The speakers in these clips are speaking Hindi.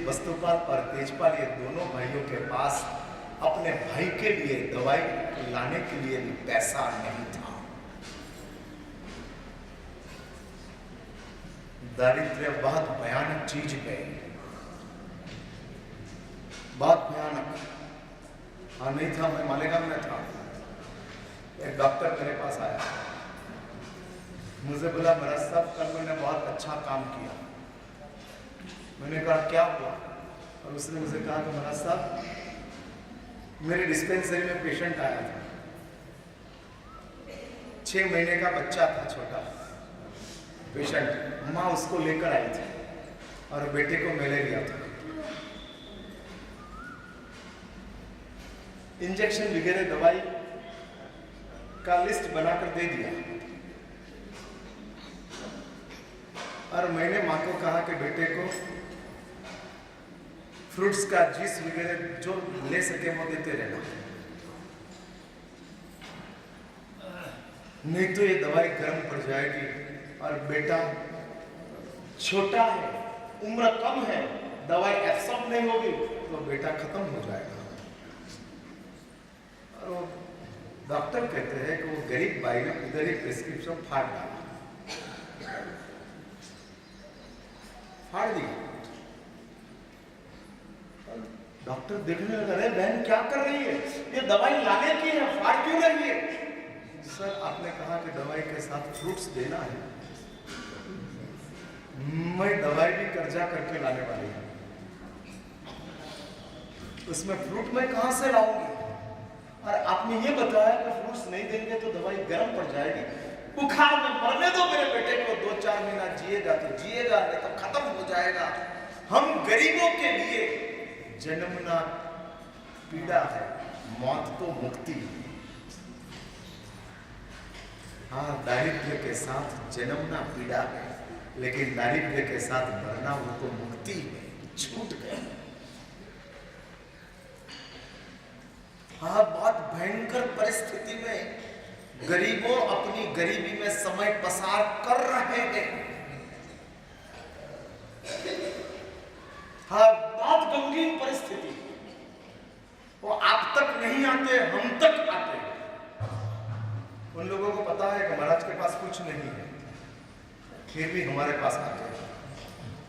वस्तुपाल और तेजपाल ये दोनों भाइयों के पास अपने भाई के लिए दवाई लाने के लिए भी पैसा नहीं था। दारिद्र्य बहुत भयानक चीज है, बहुत भयानक। हाँ नहीं था, मैं मालेगांव में था। एक डॉक्टर मेरे पास आया, मुझे बोला महाराज साहब कल मैंने बहुत अच्छा काम किया। मैंने कहा क्या हुआ? और उसने मुझे कहा कि महाराज साहब मेरे डिस्पेंसरी में पेशेंट आया था, 6 महीने का बच्चा था, छोटा पेशेंट। माँ उसको लेकर आई थी और बेटे को मलेरिया था। इंजेक्शन वगैरह दवाई का लिस्ट बनाकर दे दिया और मैंने माँ को कहा कि बेटे को फ्रूट्स का जूस वगैरह जो ले सके वो देते रहना, नहीं तो ये दवाई गर्म पड़ जाएगी और बेटा छोटा है, उम्र कम है, दवाई एब्सॉर्ब नहीं होगी तो बेटा खत्म हो जाएगा। और वो डॉक्टर कहते हैं कि वो गरीब भाई ने उधर ही प्रिस्क्रिप्शन फाड़ डाला, फाड़ दी। डॉक्टर देखने लगा, अरे बहन क्या कर रही है, ये दवाई लाने की है, फाड़ क्यों रही है? सर आपने कहा कि दवाई के साथ फ्रूट्स देना है, मैं दवाई भी कर्जा करके लाने वाली हूँ, उसमें फ्रूट मैं कहां से लाऊंगी? और आपने ये बताया कि फ्रूट्स नहीं देंगे तो दवाई गर्म पड़ जाएगी। बुखार में मरने दो मेरे बेटे को, 2-4 महीना जिएगा तो जिएगा, नहीं तो खत्म हो जाएगा। हम गरीबों के लिए जन्मना पीड़ा है, मौत तो मुक्ति। हाँ दारिद्र्य के साथ जन्मना पीड़ा है, लेकिन दारिद्र्य के साथ मरना वो तो मुक्ति है, छूट गए। हाँ बहुत भयंकर परिस्थिति में गरीबों अपनी गरीबी में समय पसार कर रहे हैं। हाँ बहुत गंभीर परिस्थिति, वो आप तक नहीं आते, हम तक आते हैं। उन लोगों को पता है कि महाराज के पास कुछ नहीं है, फिर भी हमारे पास आते हैं,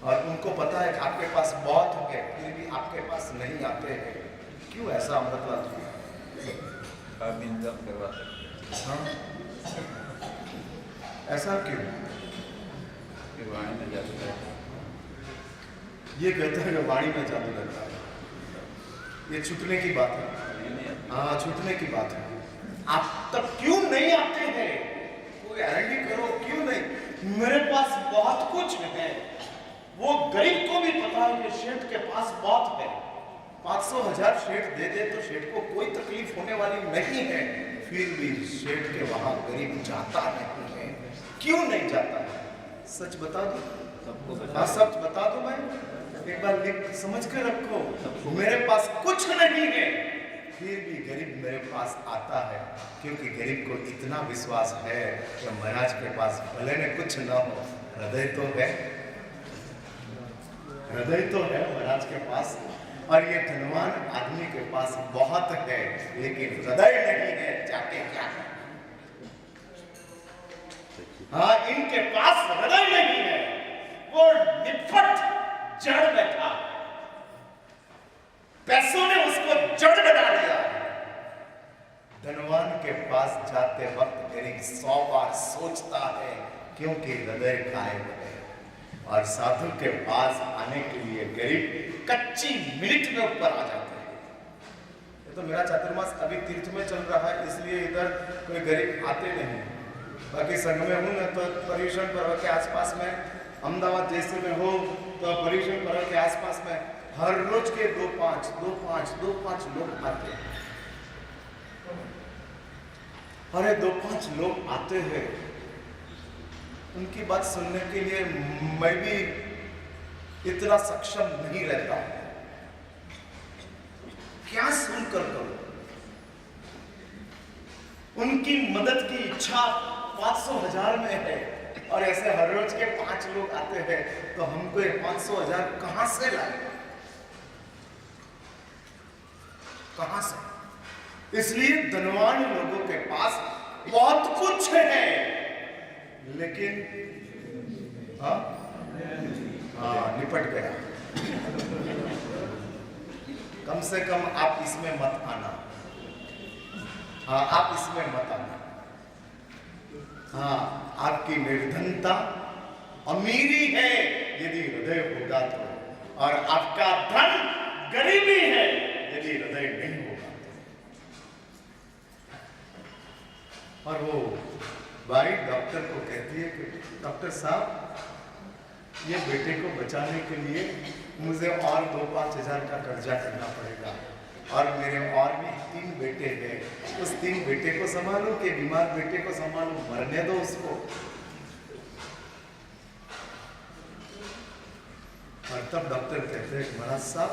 और उनको पता है कि आपके पास बहुत है, फिर भी आपके पास नहीं आते हैं। क्यों ऐसा अमृतलाल जी? हाँ ऐसा क्यों? ये कहते हैं कि वाणी में जादू लगता है, ये छूटने की बात है। हाँ छूटने की बात है। आप तक क्यों नहीं आते हैं? कोई गारंटी करो क्यों नहीं? मेरे पास बहुत कुछ है, वो गरीब को भी पता है कि शेठ के पास बहुत है, 500,000 शेठ दे दे तो शेठ को कोई तकलीफ होने वाली नहीं है, फिर भी शेठ के वहां गरीब जाता नहीं है। क्यों नहीं जाता है? सच बता दो सबको, हाँ सच बता दो भाई, एक बार लिख समझ के रखो। मेरे पास कुछ नहीं है, फिर भी गरीब मेरे पास आता है, क्योंकि गरीब को इतना विश्वास है कि महाराज के पास भले ने कुछ ना हो, हृदय तो है, हृदय तो है महाराज के पास। और ये धनवान आदमी के पास बहुत है, लेकिन हृदय नहीं है, जाके क्या है? हाँ इनके पास हृदय नहीं है, वो निपट जड़ बैठा, पैसों ने उसको जड़ बना दिया। धनवान के पास जाते वक्त गरीब 100 बार सोचता है, क्योंकि हृदय कायम है। और साधु के पास आने के लिए गरीब कच्ची मिनट में ऊपर आ जाते हैं। ये तो मेरा चातुर्मास अभी तीर्थ में चल रहा है, इसलिए इधर कोई गरीब आते नहीं। बाकी संघ में हूँ ना तो पर्यूषण पर्व के आसपास में, अहमदाबाद जैसे में हो तो पर्यूषण पर्व के आसपास में हर रोज के 2-5 लोग आते हैं। अरे 2-5 लोग आते हैं, उनकी बात सुनने के लिए मैं भी इतना सक्षम नहीं रहता। क्या सुनकर करूं? उनकी मदद की इच्छा 500,000 में है, और ऐसे हर रोज के 5 लोग आते हैं, तो हमको ये 500,000 कहां से लाए? कहां से? इसलिए धनवान लोगों के पास बहुत कुछ है, लेकिन निपट गया। कम से कम आप इसमें मत आना। आप इसमें मत आना। आपकी निर्धनता अमीरी है यदि हृदय होगा तो, और आपका धन गरीबी है यदि हृदय नहीं होगा तो। और वो भाई डॉक्टर को कहती है कि डॉक्टर साहब, ये बेटे को बचाने के लिए मुझे और 2-5 हजार का कर्जा करना पड़ेगा, और मेरे और भी 3 बेटे हैं, उस 3 बेटे को संभालो कि बीमार बेटे को संभालो, मरने दो उसको। और तब डॉक्टर कहते हैं महाराज साहब,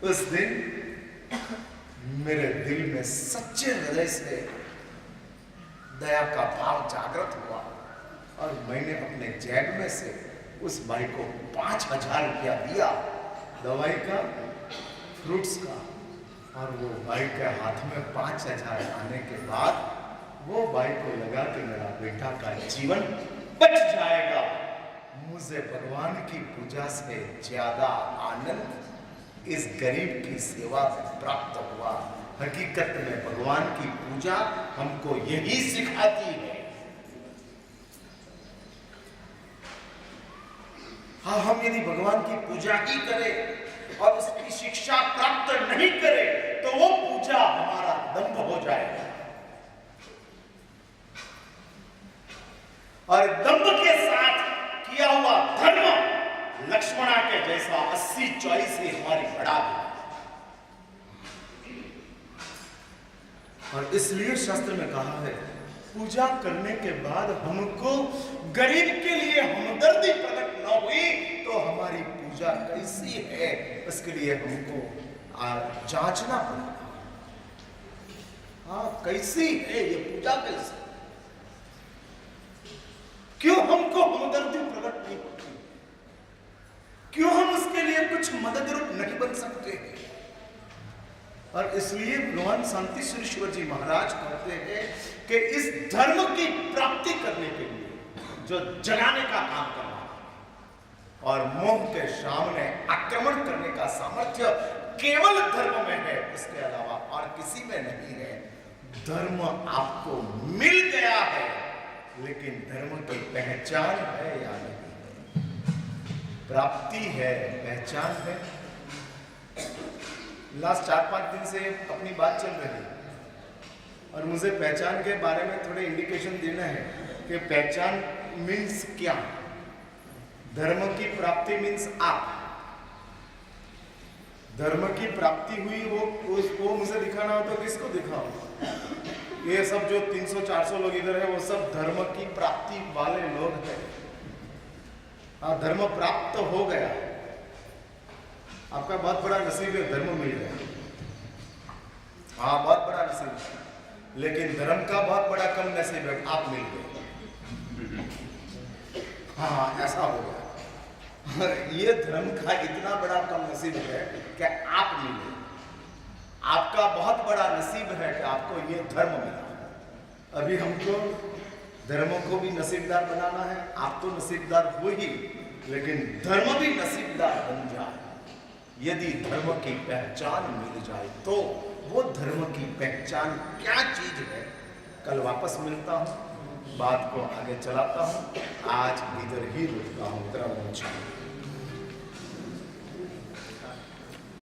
उस दिन मेरे दिल में सच्चे हृदय से दया का भाव जागृत हुआ, और मैंने अपने जेब में से उस भाई को 5,000 रुपया दिया, दवाई का, फ्रूट्स का। और वो भाई के हाथ में 5,000 आने के बाद वो भाई को लगा कि मेरा बेटा का जीवन बच जाएगा। मुझे भगवान की पूजा से ज्यादा आनंद इस गरीब की सेवा से प्राप्त हुआ। हकीकत में भगवान की पूजा हमको यही सिखाती है। हम यदि भगवान की पूजा ही करें और उसकी शिक्षा प्राप्त नहीं करें तो वो पूजा हमारा दंभ हो जाएगा, और दंभ के साथ किया हुआ धर्म लक्ष्मणा के जैसा 80-40 ही हमारी बढ़ा दी। और इसलिए शास्त्र में कहा है, पूजा करने के बाद हमको गरीब के लिए हमदर्दी प्रकट न हुई तो हमारी पूजा कैसी है, इसके लिए हमको जांचना पड़ेगा। कैसी है ये पूजा, कैसी, क्यों हमको हमदर्दी प्रकट नहीं होती, क्यों हम उसके लिए कुछ मदद रूप नहीं बन सकते। और इसलिए भगवान शांति सुरेश्वर जी महाराज कहते हैं कि इस धर्म की प्राप्ति करने के लिए जो जगाने का काम करना और मोह के सामने आक्रमण करने का सामर्थ्य केवल धर्म में है, उसके अलावा और किसी में नहीं है। धर्म आपको मिल गया है, लेकिन धर्म की पहचान है या नहीं, प्राप्ति है, पहचान है। लास्ट 4-5 दिन से अपनी बात चल रही है, और मुझे पहचान के बारे में थोड़े इंडिकेशन देना है कि पहचान मीन्स क्या। धर्म की प्राप्ति मीन्स आप, धर्म की प्राप्ति हुई वो मुझे दिखाना हो तो किसको दिखाऊं? ये सब जो 300-400 लोग इधर है वो सब धर्म की प्राप्ति वाले लोग हैं। धर्म प्राप्त हो गया, आपका बहुत बड़ा नसीब है, धर्म मिल गया, बहुत बड़ा नसीब है। लेकिन धर्म का बहुत बड़ा कम नसीब है, आप मिल गए। ऐसा हो गया। ये धर्म का इतना बड़ा कम नसीब है कि आप मिले। आपका बहुत बड़ा नसीब है कि आपको ये धर्म मिला। अभी हमको धर्मों को भी नसीबदार बनाना है। आप तो नसीबदार हो ही, लेकिन धर्म भी नसीबदार बन जाए। यदि धर्म की पहचान मिल जाए तो वो धर्म की पहचान क्या चीज है, कल वापस मिलता हूँ, बात को आगे चलाता हूँ। आज इधर ही रुकता हूँ।